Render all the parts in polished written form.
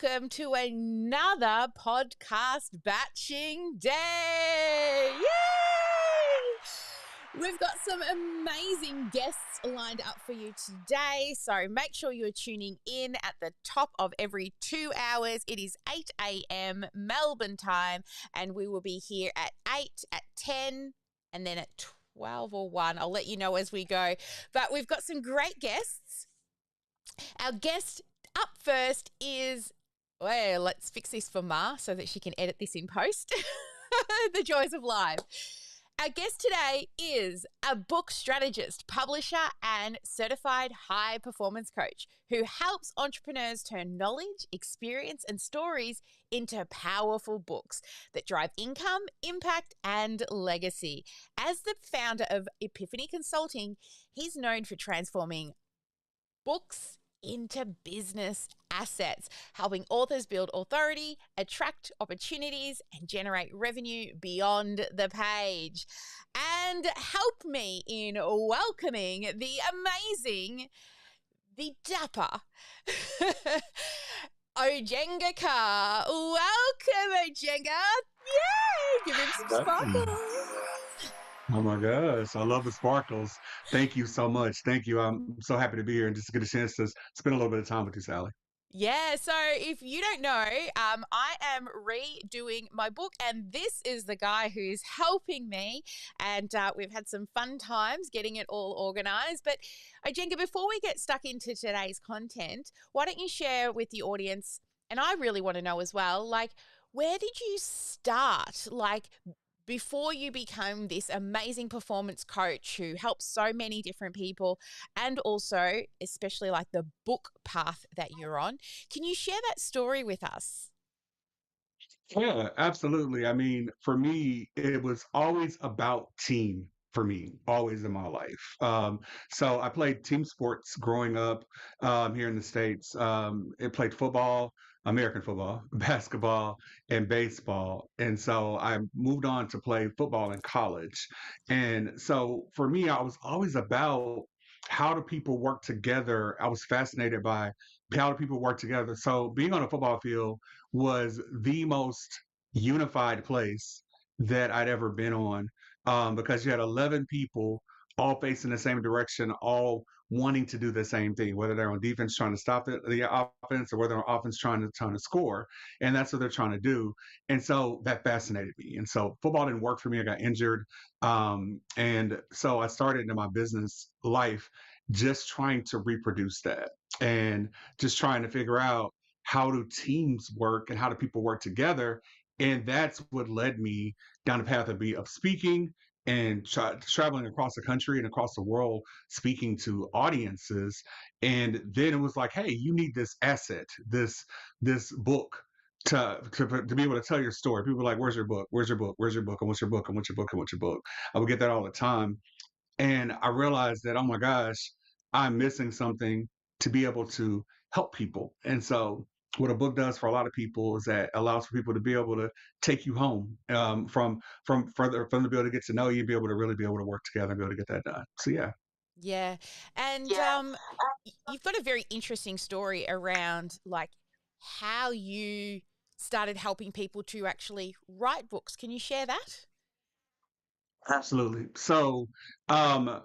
welcome to another podcast batching day. Yay! We've got some amazing guests lined up for you today, so make sure you're tuning in at the top of every 2 hours. It is 8 a.m. Melbourne time, and we will be here at 8, at 10, and then at 12 or 1. I'll let you know as we go. But we've got some great guests. Our guest up first is, well, let's fix this for Ma so that she can edit this in post. The joys of live. Our guest today is a book strategist, publisher, and certified high performance coach who helps entrepreneurs turn knowledge, experience, and stories into powerful books that drive income, impact, and legacy. As the founder of Epiphany Consulting, he's known for transforming books into business assets, helping authors build authority, attract opportunities, and generate revenue beyond the page. And help me in welcoming the amazing, the dapper Oginga Carr. Welcome, Oginga. Yay! Give him some sparkles. Oh my gosh, I love the sparkles. Thank you so much. Thank you. I'm so happy to be here and just get a chance to spend a little bit of time with you, Sally. Yeah, so if you don't know, I am redoing my book, and this is the guy who's helping me, and we've had some fun times getting it all organized. But Oginga, before we get stuck into today's content, why don't you share with the audience, and I really want to know as well, like, where did you start? Like, before you become this amazing performance coach who helps so many different people, and also especially like the book path that you're on, can you share that story with us? Yeah, absolutely. I mean, for me, it was always about team for me, always in my life. So I played team sports growing up here in the States. It played football, American football, basketball, and baseball. And so I moved on to play football in college. And so for me, I was always about how do people work together. I was fascinated by how do people work together. So being on a football field was the most unified place that I'd ever been on, because you had 11 people all facing the same direction, all wanting to do the same thing, whether they're on defense trying to stop the offense or whether on offense trying to score. And that's what they're trying to do. And so that fascinated me. And so football didn't work for me. I got injured. And so I started into my business life just trying to reproduce that and just trying to figure out how do teams work and how do people work together. And that's what led me down the path of speaking and traveling across the country and across the world, speaking to audiences. And then it was like, hey, you need this asset, this book to be able to tell your story. People were like, where's your book? Where's your book? Where's your book? I want your book. I want your book. I want your book. I would get that all the time. And I realized that, oh my gosh, I'm missing something to be able to help people. And so what a book does for a lot of people is that allows for people to be able to take you home, from further from to be able to get to know you, be able to really be able to work together and be able to get that done. So yeah. Yeah. And you've got a very interesting story around like how you started helping people to actually write books. Can you share that? Absolutely. So, um,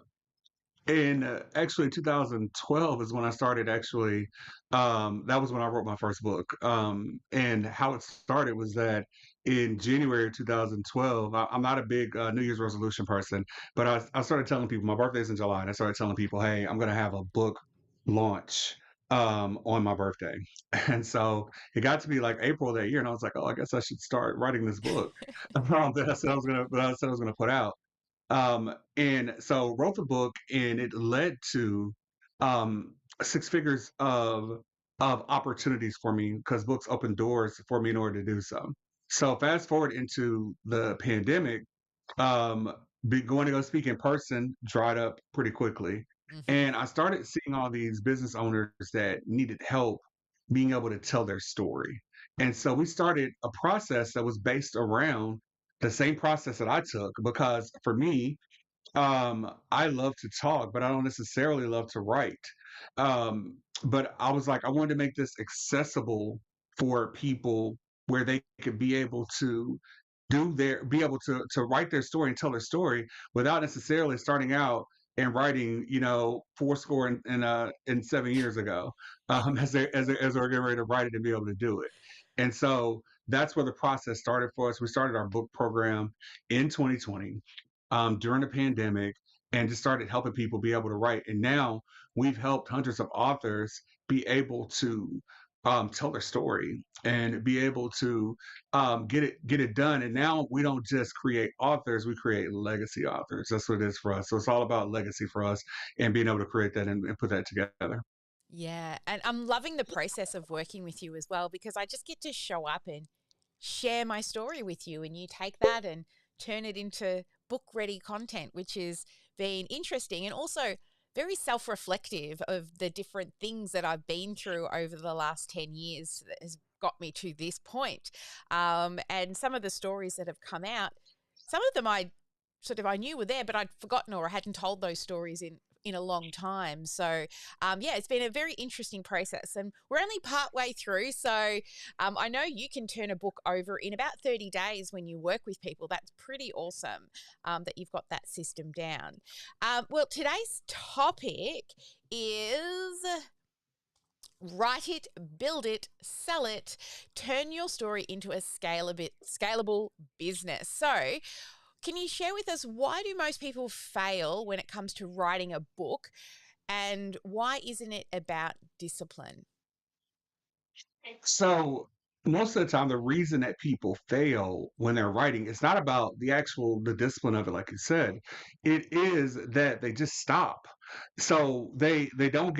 in actually 2012 is when I started actually. That was when I wrote my first book. And how it started was that in January of 2012, I'm not a big New Year's resolution person, but I started telling people my birthday's in July, and I started telling people, hey, I'm going to have a book launch on my birthday. And so it got to be like April of that year, and I was like, oh, I guess I should start writing this book that I said I was gonna put out. And so wrote the book, and it led to um, six figures of opportunities for me because books open doors for me in order to do so. So fast forward into the pandemic, um, going to go speak in person dried up pretty quickly, Mm-hmm. and I started seeing all these business owners that needed help being able to tell their story. And so we started a process that was based around the same process that I took because for me, I love to talk, but I don't necessarily love to write. But I was like, I wanted to make this accessible for people where they could be able to be able to write their story and tell their story without necessarily starting out and writing, four score and 7 years ago, as they're getting ready to write it and be able to do it. And so that's where the process started for us. We started our book program in 2020, during the pandemic, and just started helping people be able to write. And now we've helped hundreds of authors be able to tell their story and be able to get it done. And now we don't just create authors; we create legacy authors. That's what it is for us. So it's all about legacy for us and being able to create that and put that together. Yeah. And I'm loving the process of working with you as well because I just get to show up and share my story with you. And you take that and turn it into book ready content, which has been interesting and also very self reflective of the different things that I've been through over the last 10 years that has got me to this point. And some of the stories that have come out, some of them I knew were there, but I'd forgotten or I hadn't told those stories in a long time. So yeah, it's been a very interesting process, and we're only part way through. So I know you can turn a book over in about 30 days when you work with people. That's pretty awesome that you've got that system down. Well, today's topic is write it, build it, sell it, turn your story into a scalable business. So, can you share with us why do most people fail when it comes to writing a book and why isn't it about discipline? So most of the time, the reason that people fail when they're writing, it's not about the discipline of it, like you said. It is that they just stop. So they don't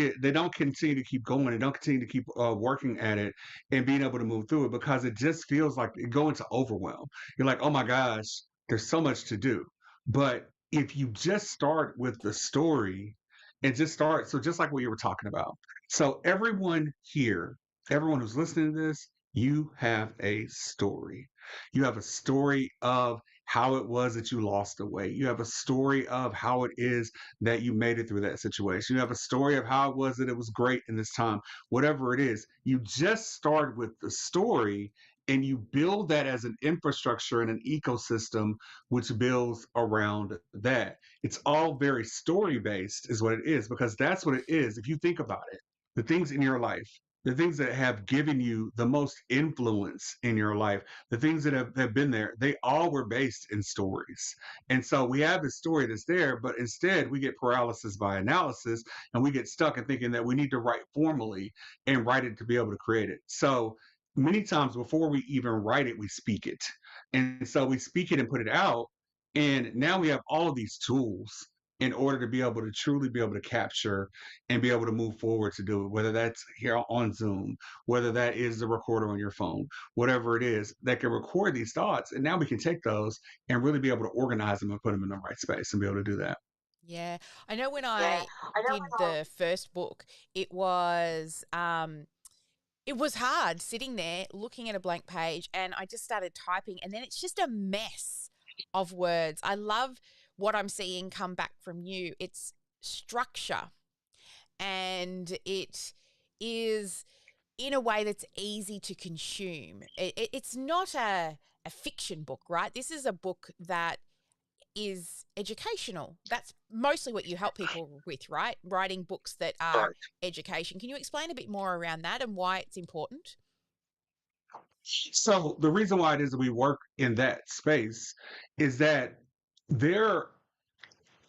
continue to keep going, and don't continue to keep working at it and being able to move through it because it just feels like it go into overwhelm. You're like, oh my gosh, there's so much to do. But if you just start with the story and just start, so just like what you were talking about. So everyone who's listening to this, you have a story. You have a story of how it was that you lost the weight. You have a story of how it is that you made it through that situation. You have a story of how it was that it was great in this time. Whatever it is, you just start with the story and you build that as an infrastructure and an ecosystem which builds around that. It's all very story based, is what it is, because that's what it is. If you think about it, the things in your life, the things that have given you the most influence in your life, the things that have been there, they all were based in stories. And so we have the story that's there, but instead we get paralysis by analysis and we get stuck in thinking that we need to write formally and write it to be able to create it. So many times before we even write it, we speak it. And so we speak it and put it out. And now we have all of these tools in order to be able to truly be able to capture and be able to move forward to do it, whether that's here on Zoom, whether that is the recorder on your phone, whatever it is that can record these thoughts. And now we can take those and really be able to organize them and put them in the right space and be able to do that. Yeah, I know when Yeah, I I know did the first book, it was hard sitting there looking at a blank page and I just started typing and then it's just a mess of words. I love what I'm seeing come back from you. It's structure and it is in a way that's easy to consume. It's not a fiction book, right? This is a book that is educational. That's mostly what you help people with, right? Writing books that are right. education. Can you explain a bit more around that and why it's important? So the reason why it is that we work in that space is that there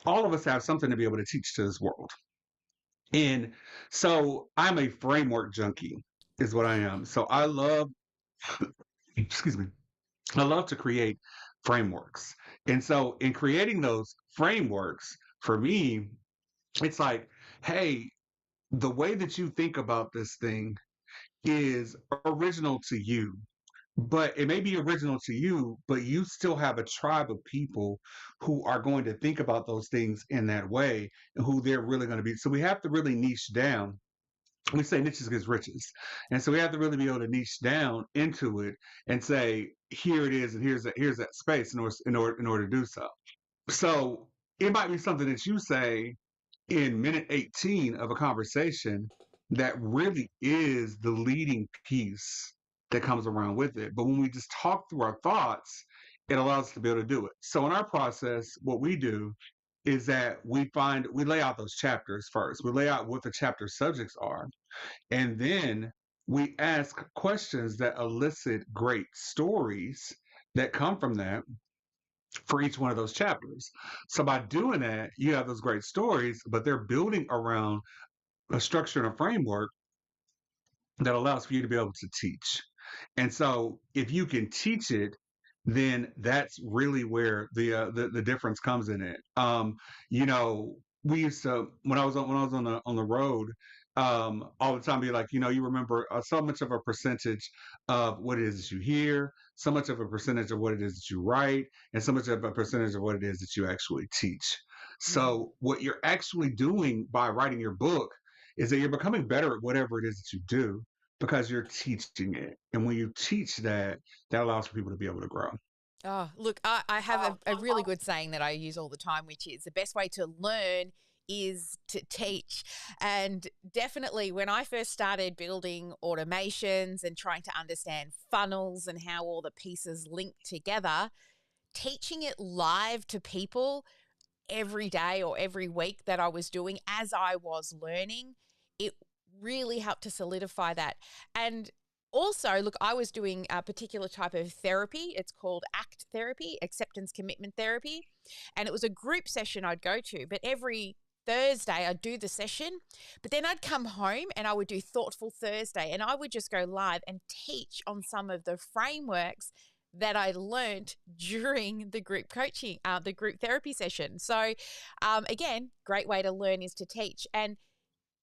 all of us have something to be able to teach to this world. And so I'm a framework junkie, is what I am. So I love, excuse me, I love to create frameworks. And so in creating those frameworks, for me, it's like, hey, the way that you think about this thing is original to you. But it may be original to you, but you still have a tribe of people who are going to think about those things in that way and who they're really going to be. So we have to really niche down. We say niches gets riches. And so we have to really be able to niche down into it and say, here it is, and here's that space in order to do so. So it might be something that you say in minute 18 of a conversation that really is the leading piece that comes around with it. But when we just talk through our thoughts, it allows us to be able to do it. So in our process, what we do is that we lay out those chapters first. We lay out what the chapter subjects are, and then we ask questions that elicit great stories that come from that for each one of those chapters. So by doing that, you have those great stories, but they're building around a structure and a framework that allows for you to be able to teach. And so if you can teach it, then that's really where the difference comes in it. You know, we used to when I was on the road, all the time be like, you know, you remember so much of a percentage of what it is that you hear, so much of a percentage of what it is that you write, and so much of a percentage of what it is that you actually teach. Mm. So what you're actually doing by writing your book is that you're becoming better at whatever it is that you do because you're teaching it. And when you teach that, that allows for people to be able to grow. Oh, look, I have a really good saying that I use all the time, which is the best way to learn is to teach. And definitely, when I first started building automations and trying to understand funnels and how all the pieces link together, teaching it live to people every day or every week that I was doing as I was learning, it really helped to solidify that. And also, look, I was doing a particular type of therapy. It's called ACT therapy, acceptance commitment therapy. And it was a group session I'd go to, but every Thursday I'd do the session, but then I'd come home and I would do Thoughtful Thursday and I would just go live and teach on some of the frameworks that I learned during the group coaching, the group therapy session. So, again, great way to learn is to teach. And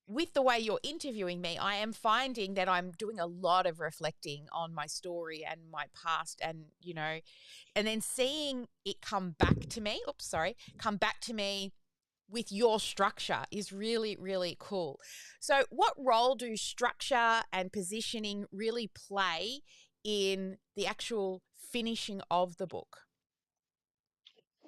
with the way you're interviewing me, I am finding that I'm doing a lot of reflecting on my story and my past and, and then seeing it come back to me. Oops, sorry, come back to me with your structure is really, really cool. So, what role do structure and positioning really play in the actual finishing of the book?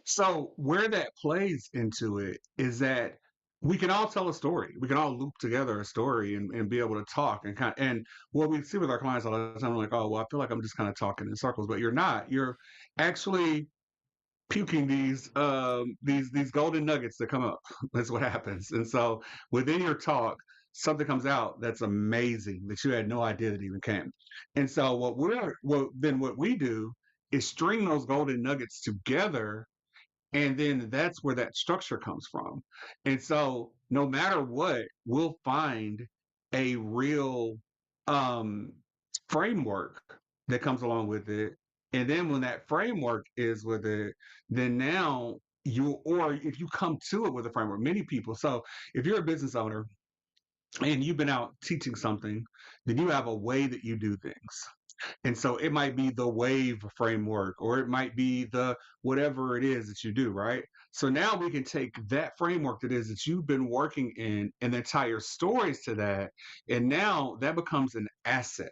So where that plays into it is that we can all tell a story. We can all loop together a story and be able to talk and and what we see with our clients all the time, we're like, oh well, I feel like I'm just kind of talking in circles, but you're not. You're actually puking these golden nuggets that come up. That's what happens. And so within your talk, something comes out that's amazing that you had no idea that even came. And so what we do is string those golden nuggets together, and then that's where that structure comes from. And so no matter what, we'll find a real um, framework that comes along with it. And then when that framework is with it, then now or if you come to it with a framework, many people. So if you're a business owner and you've been out teaching something, then you have a way that you do things. And so it might be the wave framework, or it might be the whatever it is that you do, right? So now we can take that framework that is that you've been working in and then tie your stories to that. And now that becomes an asset.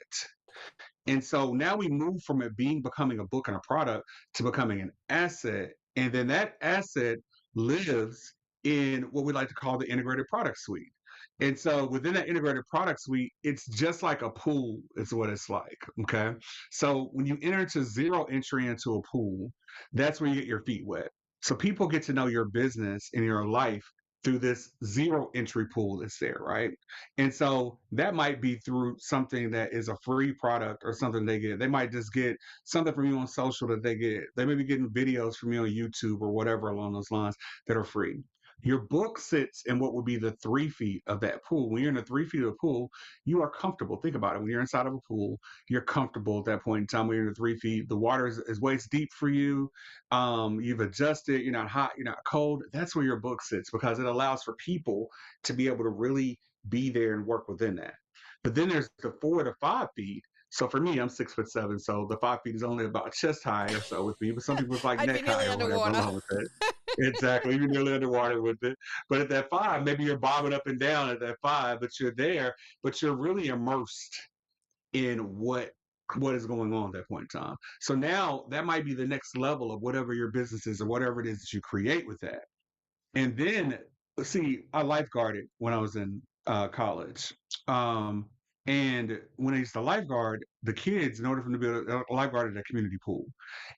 And so now we move from it becoming a book and a product to becoming an asset. And then that asset lives in what we like to call the integrated product suite. And so within that integrated product suite, it's just like a pool, is what it's like. Okay. So when you enter into zero entry into a pool, that's where you get your feet wet. So people get to know your business and your life through this zero entry pool that's there, right? And so that might be through something that is a free product or something they get. They might just get something from you on social that they get. They may be getting videos from you on YouTube or whatever along those lines that are free. Your book sits in what would be the 3 feet of that pool. When you're in the 3 feet of the pool, you are comfortable. Think about it. When you're inside of a pool, you're comfortable at that point in time. When you're in the 3 feet, the water is waist deep for you. You've adjusted. You're not hot. You're not cold. That's where your book sits because it allows for people to be able to really be there and work within that. But then there's the 4 to 5 feet. So for me, I'm 6'7", so the 5 feet is only about chest high or so with me. But some people it's like I'd be neck high nearly or whatever underwater. along with it. Exactly, you're nearly underwater with it. But at that 5, maybe you're bobbing up and down at that 5, but you're there, but you're really immersed in what is going on at that point in time. So now that might be the next level of whatever your business is or whatever it is that you create with that. And then, see, I lifeguarded when I was in college. Um, And when I used to lifeguard, the kids, in order for them to be a lifeguard at a community pool,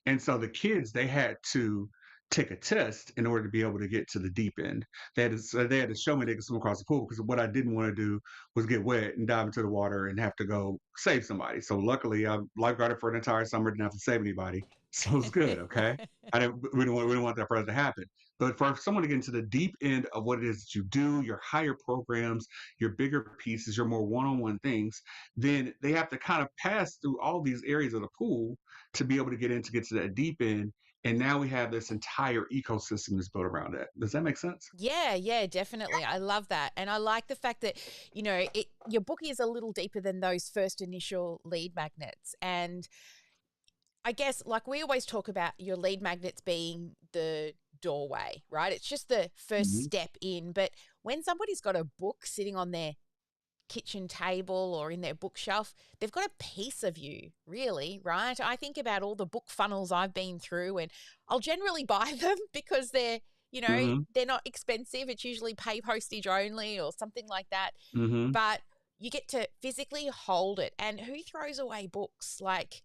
and so the kids they had to take a test in order to be able to get to the deep end. They had to show me they could swim across the pool because what I didn't want to do was get wet and dive into the water and have to go save somebody. So luckily, I lifeguarded for an entire summer, didn't have to save anybody, so it was good. Okay, we didn't want that for us to happen. But for someone to get into the deep end of what it is that you do, your higher programs, your bigger pieces, your more one-on-one things, then they have to kind of pass through all these areas of the pool to be able to get in to get to that deep end. And now we have this entire ecosystem that's built around that. Does that make sense? Yeah, yeah, definitely. I love that. And I like the fact that, your book is a little deeper than those first initial lead magnets. And I guess, like we always talk about your lead magnets being the doorway, right? It's just the first Hmm. step in. But when somebody's got a book sitting on their kitchen table or in their bookshelf, they've got a piece of you, really, right? I think about all the book funnels I've been through, and I'll generally buy them because Hmm. they're not expensive. It's usually pay postage only or something like that. Hmm. But you get to physically hold it. And who throws away books? Like,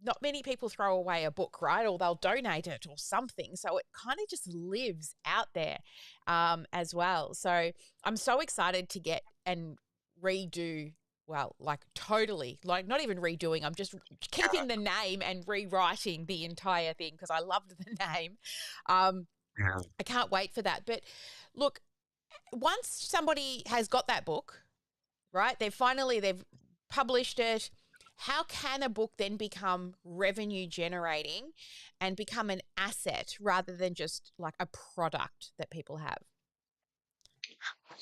not many people throw away a book, right? Or they'll donate it or something. So it kind of just lives out there as well. So I'm so excited to get and redo, well, like totally, like not even redoing, I'm just keeping the name and rewriting the entire thing because I loved the name. Um, Yeah. I can't wait for that. But look, once somebody has got that book, right? They've published it. How can a book then become revenue generating and become an asset rather than just like a product that people have?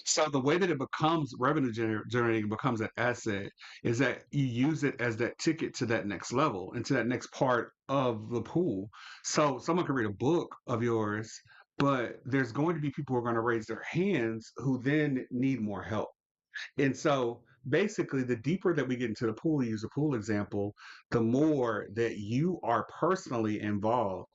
So the way that it becomes generating, becomes an asset, is that you use it as that ticket to that next level and to that next part of the pool. So someone can read a book of yours, but there's going to be people who are going to raise their hands who then need more help. And so basically, the deeper that we get into the pool, to use a pool example, the more that you are personally involved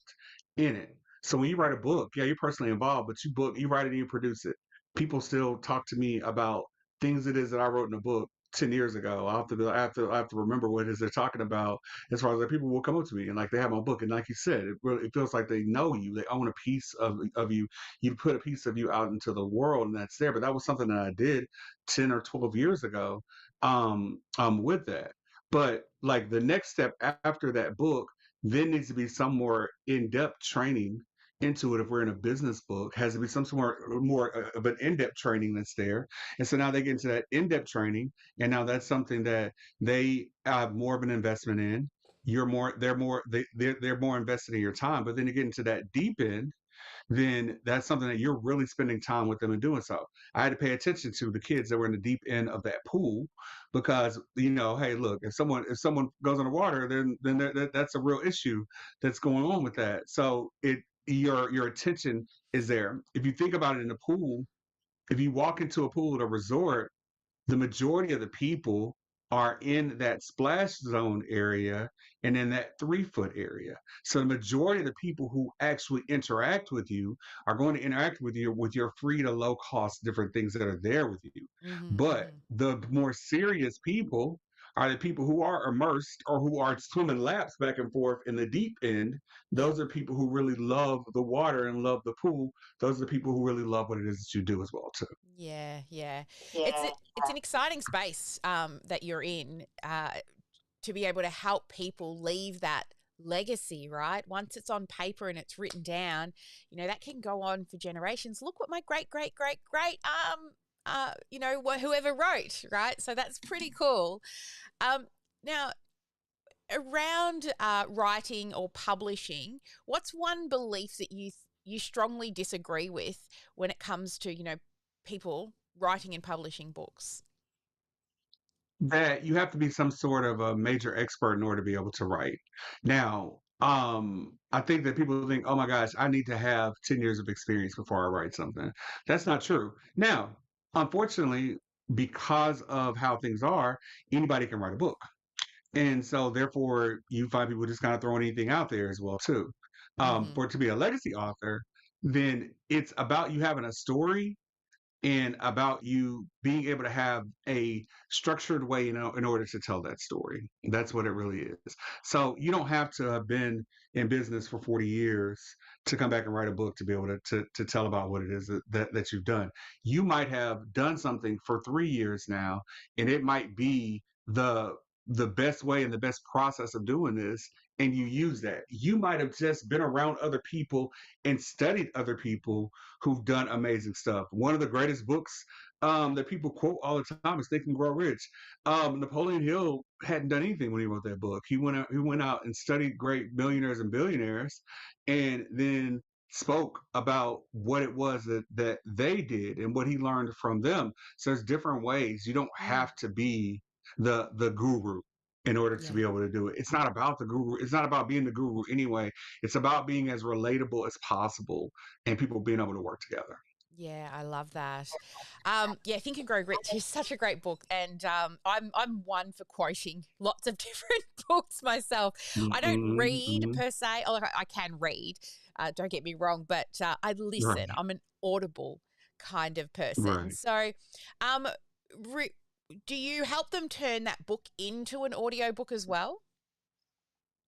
in it. So when you write a book, yeah, you're personally involved, but you write it and you produce it. People still talk to me about things it is that I wrote in a book 10 years ago. I have to remember what it is they're talking about as far as like people will come up to me and like they have my book. And like you said, it feels like they know you. They own a piece of you. You put a piece of you out into the world and that's there. But that was something that I did 10 or 12 years ago with that. But like the next step after that book then needs to be some more in-depth training into it. If we're in a business book, has to be some more of an in-depth training that's there. And so now they get into that in-depth training, and now that's something that they have more of an investment in. You're more, they're more, they're more invested in your time. But then you get into that deep end, then that's something that you're really spending time with them and doing so. I had to pay attention to the kids that were in the deep end of that pool because hey, look, if someone goes in the water, then that's a real issue that's going on with that. So your attention is there. If you think about it in the pool, if you walk into a pool at a resort, the majority of the people are in that splash zone area and in that 3 foot area. So the majority of the people who actually interact with you are going to interact with your free to low cost different things that are there with you. Mm-hmm, But mm-hmm. the more serious people are the people who are immersed or who are swimming laps back and forth in the deep end. Yep. Those are people who really love the water and love the pool. Those are the people who really love what it is that you do as well too. Yeah, yeah. Yeah. It's an exciting space that you're in to be able to help people leave that legacy, right? Once it's on paper and it's written down, that can go on for generations. Look what my great great great great whoever wrote, right? So that's pretty cool. Now around writing or publishing, what's one belief that you strongly disagree with when it comes to people writing and publishing books? That you have to be some sort of a major expert in order to be able to write. Now, I think that people think, oh my gosh, I need to have 10 years of experience before I write something. That's not true. Now, unfortunately, because of how things are, anybody can write a book. And so therefore you find people just kind of throwing anything out there as well too. Mm-hmm. For it to be a legacy author, then it's about you having a story and about you being able to have a structured way, in order to tell that story. That's what it really is. So you don't have to have been in business for 40 years to come back and write a book to be able to tell about what it is that you've done. You might have done something for 3 years now, and it might be the best way and the best process of doing this, and you use that. You might have just been around other people and studied other people who've done amazing stuff. One of the greatest books that people quote all the time is Think and Grow Rich. Napoleon Hill hadn't done anything when he wrote that book. He went out and studied great millionaires and billionaires, and then spoke about what it was that they did and what he learned from them. So there's different ways. You don't Mm, have to be the guru in order to yeah. be able to do it. It's not about the guru. It's not about being the guru anyway. It's about being as relatable as possible and people being able to work together. Yeah, I love that. Yeah, Think and Grow Rich is such a great book, and I'm one for quoting lots of different books myself. I don't Mhm, read mhm. per se, although I can read. Don't get me wrong, but I listen. Right, I'm an audible kind of person. right. So, um, re- do you help them turn that book into an audio book as well?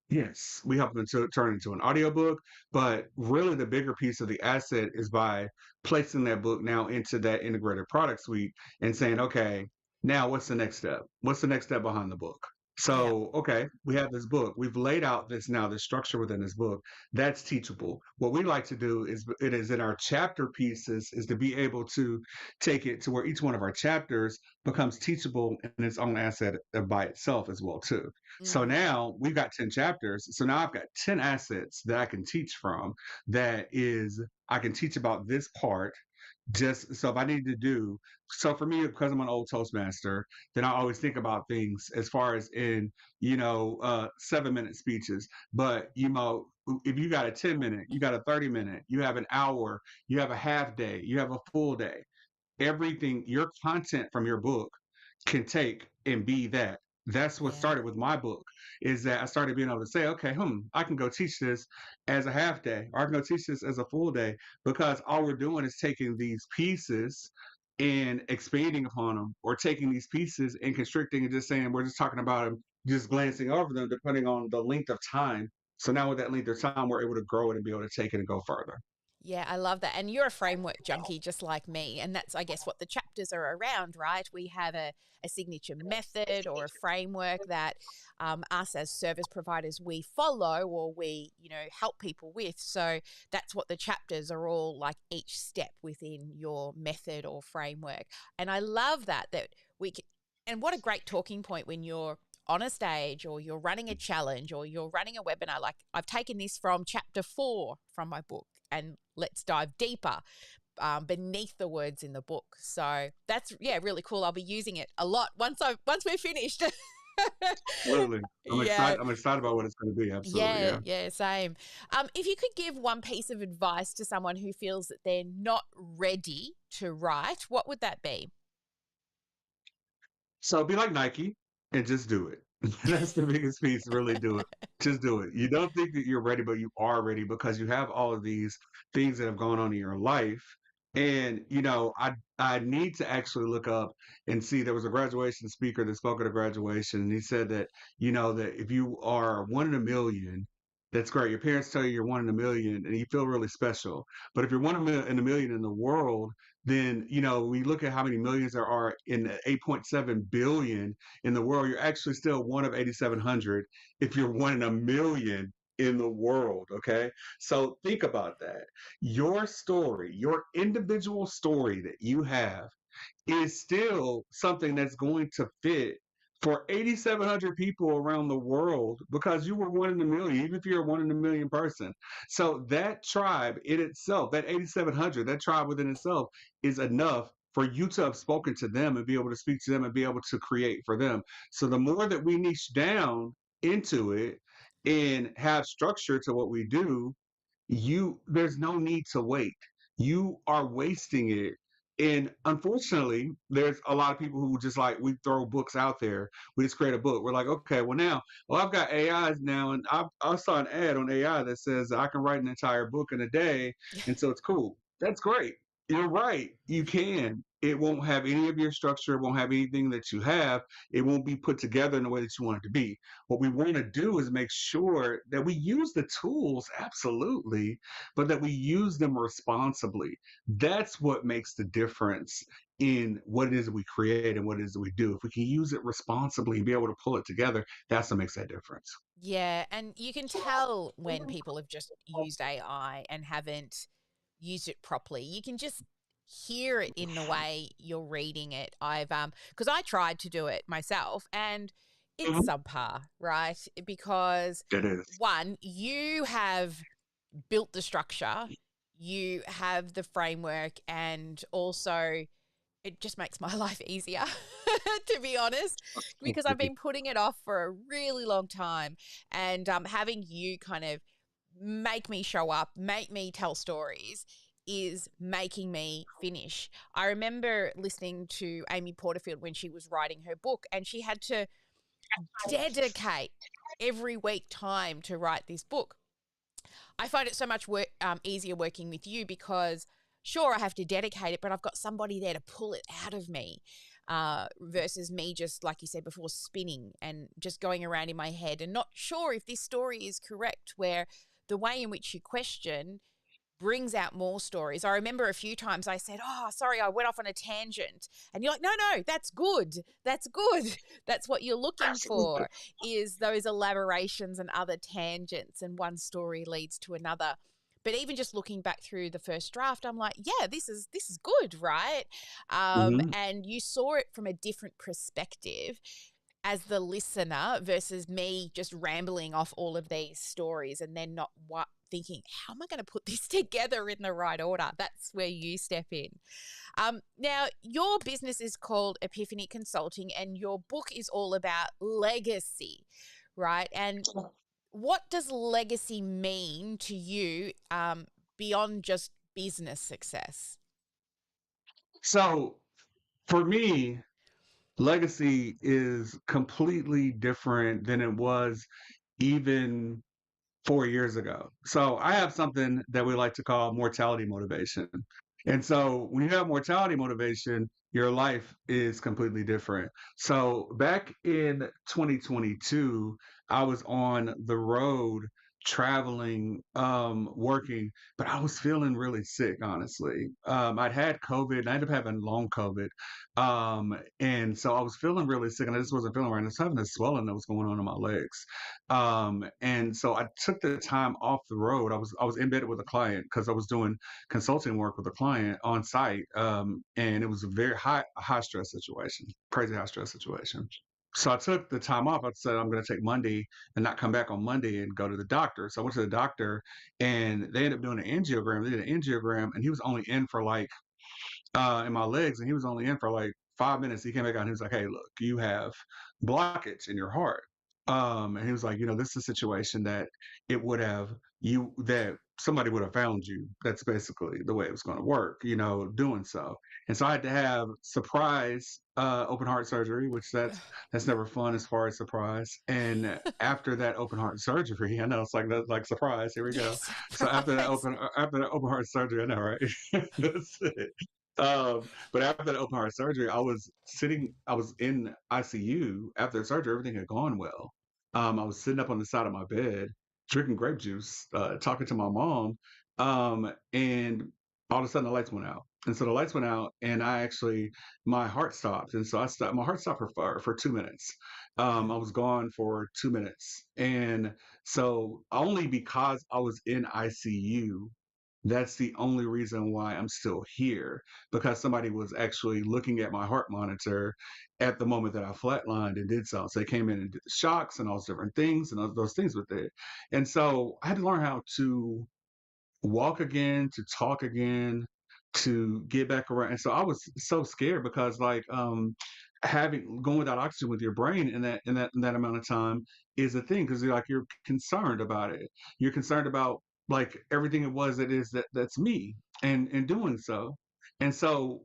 Yes, we help them to turn into an audiobook, but really the bigger piece of the asset is by placing that book now into that integrated product suite and saying, okay, now what's the next step? What's the next step behind the book? Yeah, So, okay, we have this book. We've laid out this structure within this book. That's teachable. What we like to do is it is in our chapter pieces is to be able to take it to where each one of our chapters becomes teachable in its own asset by itself as well too. So mm, now we've got 10 chapters. So now I've got 10 assets that I can teach from. That is, I can teach about this part. Just so if I need to do, so for me, because I'm an old Toastmaster, then I always think about things as far as in, 7-minute speeches. But, if you got a 10-minute, you got a 30-minute, you have an hour, you have a half day, you have a full day, everything, your content from your book can take and be that. That's what yeah, started with my book, is that I started being able to say, okay, I can go teach this as a half day, or I can go teach this as a full day, because all we're doing is taking these pieces and expanding upon them, or taking these pieces and constricting and just saying we're just talking about them, just glancing over them, depending on the length of time. So now with that length of time, we're able to grow it and be able to take it and go further. yeah, I love that. And you're a framework junkie just like me. And that's, I guess, what the chapters are around, right? We have a signature method or a framework that us as service providers we follow or we, help people with. So that's what the chapters are all like each step within your method or framework. And I love that we can, and what a great talking point when you're on a stage or you're running a challenge or you're running a webinar. Like I've taken this from chapter 4 from my book and let's dive deeper beneath the words in the book. So that's, yeah, really cool. I'll be using it a lot once we're finished. Absolutely. I'm Yeah. excited. I'm excited about what it's going to be. Absolutely. Yeah, Yeah. yeah, same. If you could give one piece of advice to someone who feels that they're not ready to write, what would that be? So be like Nike and just do it. That's the biggest piece. Really do it. Just do it. You don't think that you're ready, but you are ready because you have all of these things that have gone on in your life. And I need to actually look up and see. There was a graduation speaker that spoke at a graduation, and he said that that if you are one in a million, that's great. Your parents tell you you're one in a million, and you feel really special. But if you're in a million in the world, then we look at how many millions there are in the 8.7 billion in the world. You're actually still one of 8,700 if you're one in a million in the world. Okay, so think about that. Your story, your individual story that you have, is still something that's going to fit for 8,700 people around the world, because you were one in a million, even if you're a one in a million person. So that tribe in itself, that 8,700, that tribe within itself is enough for you to have spoken to them and be able to speak to them and be able to create for them. So the more that we niche down into it and have structure to what we do, there's no need to wait. You are wasting it. And unfortunately, there's a lot of people who just like, we throw books out there. We just create a book. We're like, okay, well, I've got AIs now, and I saw an ad on AI that says I can write an entire book in a day, and so it's cool. That's great. You're right. You can. It won't have any of your structure. It won't have anything that you have. It won't be put together in the way that you want it to be. What we want to do is make sure that we use the tools, absolutely, but that we use them responsibly. That's what makes the difference in what it is that we create and what it is that we do. If we can use it responsibly and be able to pull it together, that's what makes that difference. Yeah, and you can tell when people have just used AI and haven't used it properly. You can just hear it in the way you're reading it. Because I tried to do it myself and it's Mhm. subpar, right? Because It is. one, you have built the structure, you have the framework, and also it just makes my life easier, to be honest, because I've been putting it off for a really long time. And having you kind of make me show up, make me tell stories is making me finish. I remember listening to Amy Porterfield when she was writing her book, and she had to dedicate every week time to write this book. I find it so much easier working with you because, sure, I have to dedicate it, but I've got somebody there to pull it out of me versus me just, like you said before, spinning and just going around in my head and not sure if this story is correct, where the way in which you question brings out more stories. I remember a few times I said, "Oh, sorry, I went off on a tangent." And you're like, "No, no, that's good. That's good. That's what you're looking Absolutely. for is those elaborations and other tangents and one story leads to another." But even just looking back through the first draft, I'm like, "Yeah, this is good, right?" Mhm. And you saw it from a different perspective as the listener versus me just rambling off all of these stories and then not what thinking, how am I going to put this together in the right order? That's where you step in. Now, your business is called Epiphany Consulting, and your book is all about legacy, right? And what does legacy mean to you beyond just business success? So for me, legacy is completely different than it was even 4 years ago. So I have something that we like to call mortality motivation. And so when you have mortality motivation, your life is completely different. So back in 2022, I was on the road traveling, working, but I was feeling really sick, honestly. I'd had COVID and I ended up having long COVID. And so I was feeling really sick and I just wasn't feeling right. I was having this swelling that was going on in my legs. And so I took the time off the road. I was in bed with a client because I was doing consulting work with a client on site, and it was a very high stress situation, crazy high stress situation. So I took the time off. I said I'm going to take Monday and not come back on Monday and go to the doctor. So I went to the doctor, and they ended up doing an angiogram. They did an angiogram, and he was only in for like in my legs, and he was only in for like 5 minutes. He came back out and he was like, "Hey, look, you have blockage in your heart." And he was like, "This is a situation that it would have you that somebody would have found you. That's basically the way it was going to work, doing so." And so I had to have surprise open heart surgery, which that's never fun as far as surprise. And after that open heart surgery, I know it's like that's like surprise. Here we go. Yes, So after that surprise. open heart surgery, I know, right? That's it. But after the open heart surgery, I was in ICU after the surgery. Everything had gone well. I was sitting up on the side of my bed, drinking grape juice, talking to my mom, and all of a sudden the lights went out. And so the lights went out, and my heart stopped. And so I stopped. My heart stopped for 2 minutes. I Wow. was gone for 2 minutes, and so only because I was in ICU, that's the only reason why I'm still here, because somebody was actually looking at my heart monitor at the moment that I flatlined and did so. So they came in and did the shocks and all those different things and those things with it. And so I had to learn how to walk again, to talk again, to get back around. And so I was so scared because like having going without oxygen with your brain in that amount of time is a thing because you're concerned about it. You're concerned about like everything it was that is that's me and in doing so. And so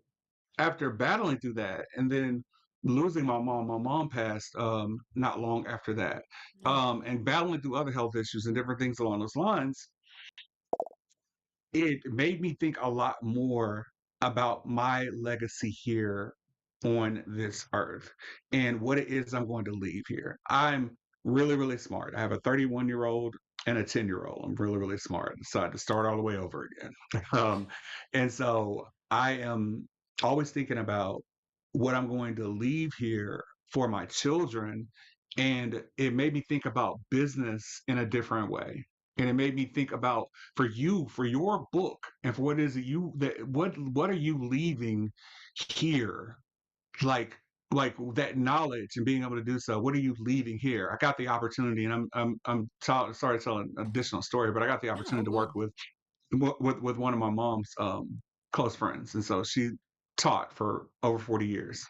after battling through that and then losing my mom passed not long after that. Oh, And battling through other health issues and different things along those lines, it made me think a lot more. about my legacy here on this earth and what it is I'm going to leave here. I'm really, really smart. I have a 31-year-old and a 10-year-old. I'm really, really smart. I decided to start all the way over again. And so I am always thinking about what I'm going to leave here for my children. And it made me think about business in a different way. And it made me think about for you, for your book, and for what is it you that what are you leaving here? Like that knowledge and being able to do so. What are you leaving here? I got the opportunity, and sorry to tell an additional story, but I got the Oh, opportunity to work good. with one of my mom's close friends, and so she taught for over 40 years.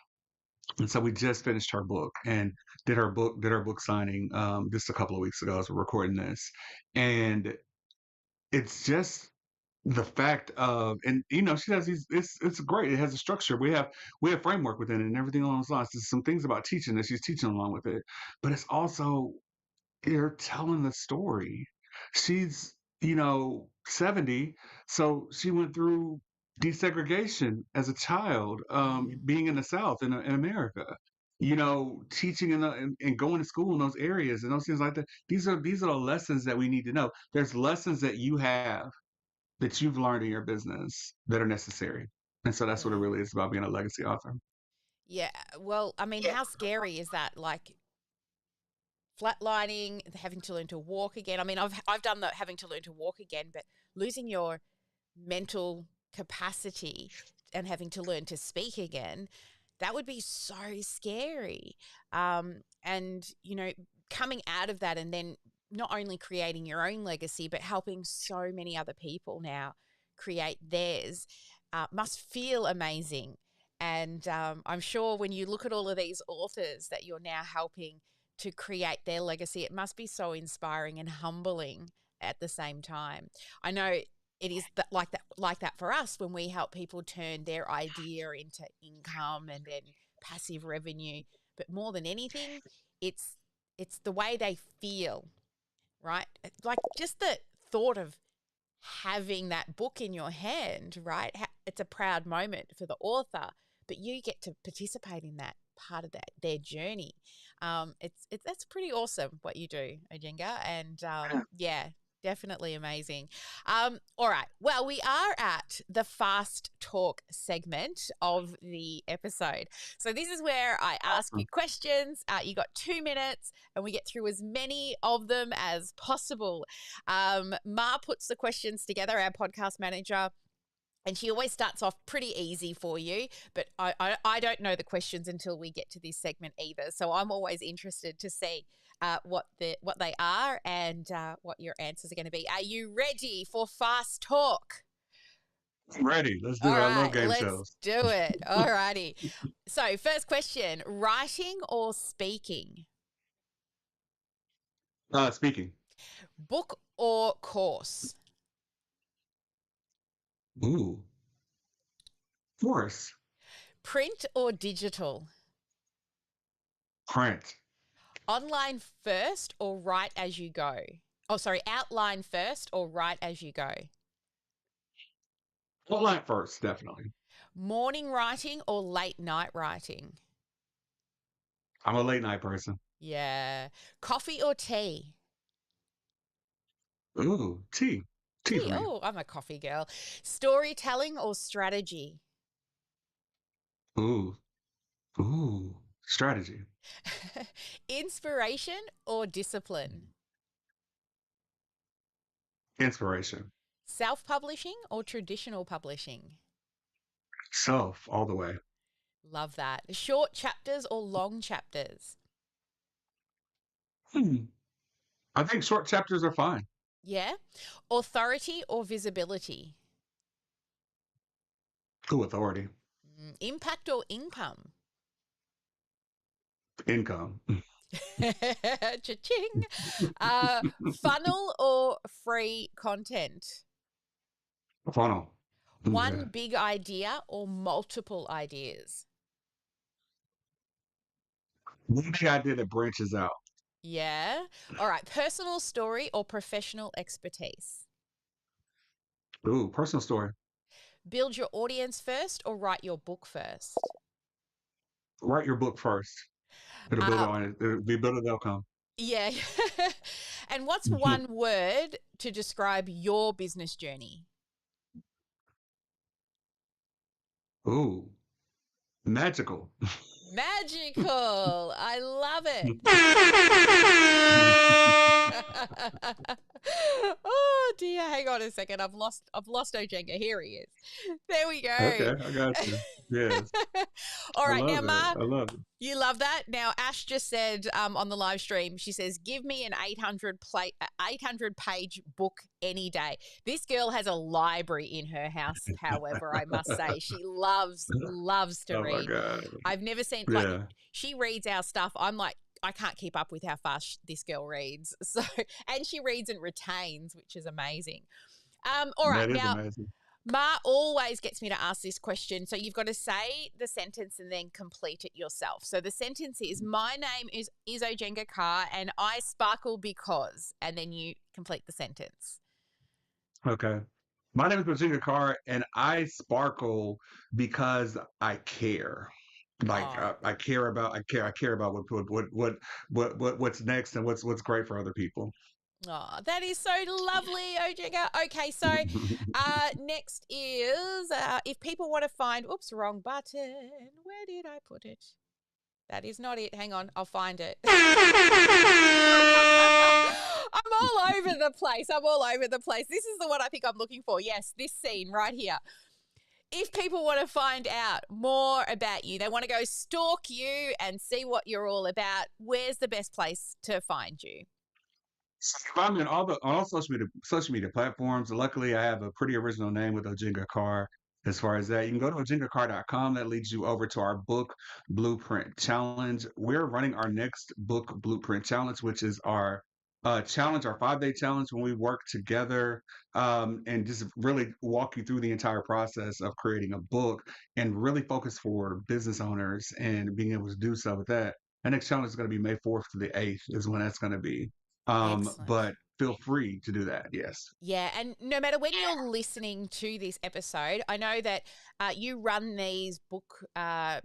And so we just finished her book and did her book signing just a couple of weeks ago as we're recording this. And it's just the fact of, and she has these, it's great, it has a structure, we have framework within it and everything along those lines. There's some things about teaching that she's teaching along with it, but it's also you're telling the story. She's, 70, so she went through desegregation as a child, Mm, being in the South in America. Teaching and going to school in those areas and those things like that. These are the lessons that we need to know. There's lessons that you have that you've learned in your business that are necessary, and so that's what it yeah. really is about being a legacy author. Yeah. Well, I mean, how scary is that? Like flatlining, having to learn to walk again. I mean, I've done the having to learn to walk again, but losing your mental capacity and having to learn to speak again, that would be so scary. And coming out of that and then not only creating your own legacy, but helping so many other people now create theirs, must feel amazing. And I'm sure when you look at all of these authors that you're now helping to create their legacy, it must be so inspiring and humbling at the same time. I know it is like that for us when we help people turn their idea into income and then passive revenue. But more than anything, it's it's the way they feel, right? Like just the thought of having that book in your hand, right? It's a proud moment for the author, but you get to participate in that part of their journey. It's that's pretty awesome what you do, Oginga, and yeah, definitely amazing. All right, well, we are at the fast talk segment of the episode, so this is where I ask you Awesome. questions. You got 2 minutes, and we get through as many of them as possible. Ma puts the questions together, our podcast manager, and she always starts off pretty easy for you, but I don't know the questions until we get to this segment either. So I'm always interested to see what they are and what your answers are going to be. Are you ready for fast talk? I'm ready. Let's All do it. I love right, game let's shows. do it. All righty. So, first question, writing or speaking? Speaking. Book or course? Ooh, force. Print or digital? Print. Online first or write as you go? Oh, sorry, outline first or write as you go? Outline first, definitely. Morning writing or late night writing? I'm a late night person. Yeah. Coffee or tea? Ooh, tea. Tea for Tea. me. Oh, I'm a coffee girl. Storytelling or strategy? Ooh, ooh. Strategy. Inspiration or discipline? Inspiration. Self publishing or traditional publishing? Self, all the way. Love that. Short chapters or long chapters? Hmm. I think short chapters are fine. Yeah. Authority or visibility? Ooh, authority. Impact or income? Income. Cha-ching. Funnel or free content? Funnel. One Okay. big idea or multiple ideas? One big idea that branches out. Yeah. All right. Personal story or professional expertise? Ooh, personal story. build your audience first or write your book first? Write your book first. It'll build Uh, on it. It'll be built, they'll come. yeah. And what's one word to describe your business journey? Ooh, magical. Magical. I love it. Oh dear, hang on a second. I've lost Oginga. Here he is. There we go. Okay, I got you. Yes, All I right, now love it. Ma, I love it. you love that. Now Ash just said on the live stream, she says, "Give me an 800 page book any day." This girl has a library in her house. However, I must say she loves to Oh my read. God. I've never seen like Yeah, she reads our stuff. I'm like, I can't keep up with how fast this girl reads. So, and she reads and retains, which is amazing. All right, that is now amazing. Ma always gets me to ask this question. So you've got to say the sentence and then complete it yourself. So the sentence is, "My name is Oginga Carr and I sparkle because," and then you complete the sentence. Okay. My name is Oginga Carr, and I sparkle because I care. Like Oh, I care about what's next and what's great for other people. oh, that is so lovely, Oginga. Okay, so next is if people want to find, oops, wrong button. Where did I put it? That is not it. Hang on, I'll find it. I'm all over the place. I'm all over the place. This is the one I think I'm looking for. Yes, this scene right here. If people want to find out more about you, they want to go stalk you and see what you're all about, where's the best place to find you? So you find me on all social media platforms. Luckily, I have a pretty original name with Oginga Carr. As far as that, you can go to ogingacarr.com. That leads you over to our book blueprint challenge. We're running our next book blueprint challenge, which is our challenge, our 5-day challenge, when we work together and just really walk you through the entire process of creating a book and really focus for business owners and being able to do so with that. The next challenge is going to be May 4th to the 8th is when that's going to be. Excellent. But feel free to do that. Yes. Yeah, and no matter when you're listening to this episode, I know that you run these book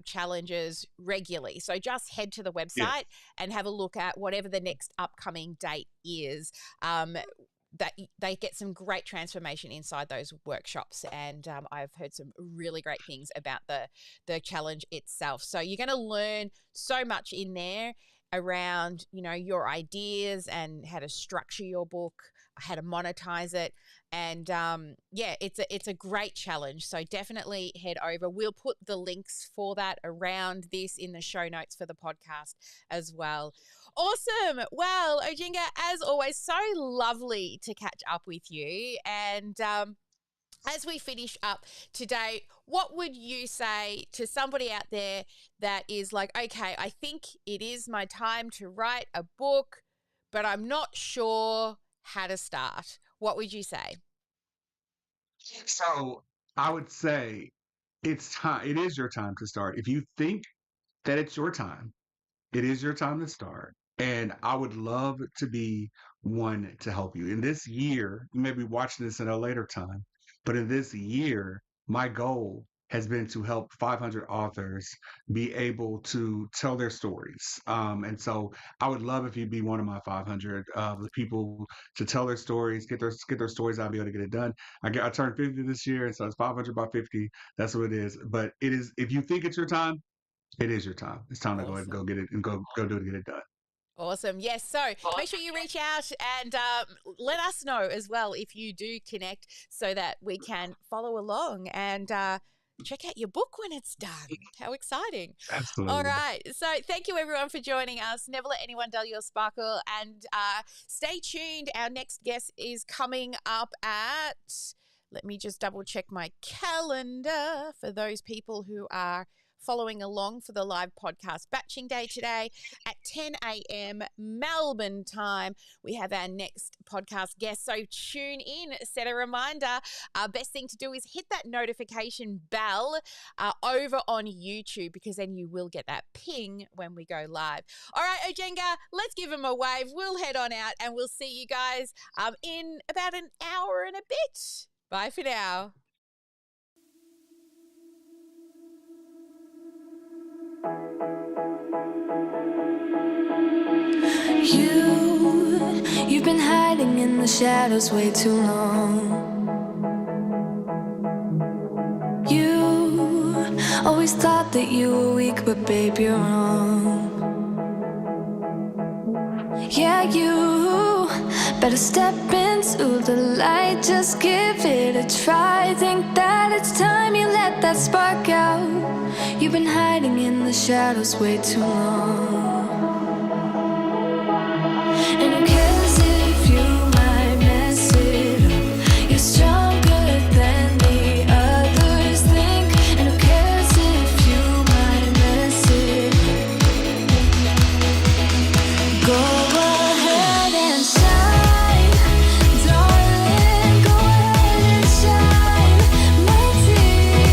challenges regularly. So just head to the Yes. website and have a look at whatever the next upcoming date is. That they get some great transformation inside those workshops, and I've heard some really great things about the challenge itself. So you're going to learn so much in there around your ideas and how to structure your book, how to monetize it, and yeah, it's a great challenge. So definitely head over. We'll put the links for that around this in the show notes for the podcast as well. Awesome. Well, Ojinga, as always, so lovely to catch up with you. And as we finish up today, what would you say to somebody out there that is like, okay, I think it is my time to write a book, but I'm not sure how to start? What would you say? So I would say it's time. It is your time to start. If you think that it's your time, it is your time to start. And I would love to be one to help you. In this year, you may be watching this in a later time, but in this year, my goal has been to help 500 authors be able to tell their stories. And so I would love if you'd be one of my 500 the people to tell their stories, get their stories out, be able to get it done. I turned 50 this year, and so it's 500 by 50. That's what it is. But it is, if you think it's your time, it is your time. It's time to go ahead and go Awesome. get it and go do it and get it done. Awesome. Yes. So make sure you reach out and let us know as well if you do connect so that we can follow along and check out your book when it's done. How exciting. All Absolutely. right. So thank you, everyone, for joining us. Never let anyone dull your sparkle. And stay tuned. Our next guest is coming up at, let me just double check my calendar for those people who are following along for the live podcast batching day today at 10 a.m. Melbourne time. We have our next podcast guest. So tune in, set a reminder. Best thing to do is hit that notification bell over on YouTube, because then you will get that ping when we go live. All right, Ojenga, let's give him a wave. We'll head on out and we'll see you guys in about an hour and a bit. Bye for now. You've been hiding in the shadows way too long. You always thought that you were weak, but babe, you're wrong. Yeah, you better step into the light, just give it a try. Think that it's time you let that spark out. You've been hiding in the shadows way too long. And who cares if you might mess it up? You're stronger than the others think. And who cares if you might mess it up? Go ahead and shine, darling. Go ahead and shine, my dear.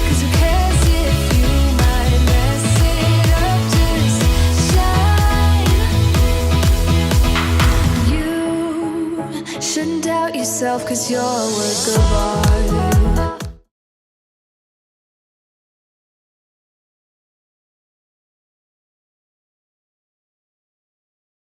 'Cause who cares if you might mess it up? Just shine. You shouldn't doubt yourself, 'cause you're a work of art.